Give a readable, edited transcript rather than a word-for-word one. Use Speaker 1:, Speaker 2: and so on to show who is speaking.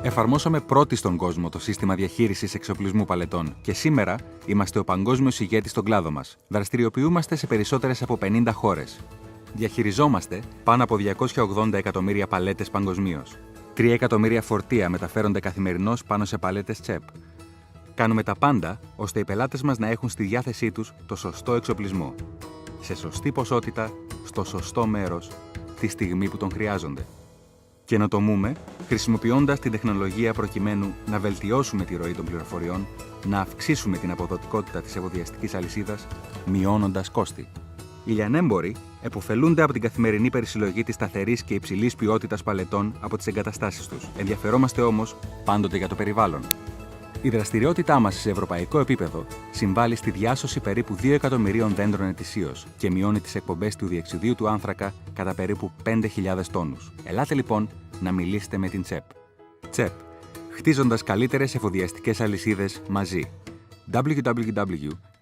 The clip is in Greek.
Speaker 1: Εφαρμόσαμε πρώτοι στον κόσμο το σύστημα διαχείρισης εξοπλισμού παλετών και σήμερα είμαστε ο παγκόσμιος ηγέτης στον κλάδο μας. Δραστηριοποιούμαστε σε περισσότερες από 50 χώρες. Διαχειριζόμαστε πάνω από 280 εκατομμύρια παλέτες παγκοσμίως. 3 εκατομμύρια φορτία μεταφέρονται καθημερινώς πάνω σε παλέτες CHEP. Κάνουμε τα πάντα ώστε οι πελάτες μας να έχουν στη διάθεσή τους το σωστό εξοπλισμό. Σε σωστή ποσότητα, στο σωστό μέρος, τη στιγμή που τον χρειάζονται. Καινοτομούμε, χρησιμοποιώντας την τεχνολογία προκειμένου να βελτιώσουμε τη ροή των πληροφοριών, να αυξήσουμε την αποδοτικότητα της εφοδιαστικής αλυσίδας, μειώνοντας κόστη. Οι λιανέμποροι επωφελούνται από την καθημερινή περισυλλογή της σταθερής και υψηλής ποιότητας παλετών από τις εγκαταστάσεις τους. Ενδιαφερόμαστε όμως πάντοτε για το περιβάλλον. Η δραστηριότητά μας σε ευρωπαϊκό επίπεδο συμβάλλει στη διάσωση περίπου 2 εκατομμυρίων δέντρων ετησίως και μειώνει τις εκπομπές του διοξιδίου του άνθρακα κατά περίπου 5.000 τόνους. Ελάτε λοιπόν να μιλήσετε με την CHEP. CHEP. Χτίζοντας καλύτερες εφοδιαστικές αλυσίδες μαζί. www.chep.com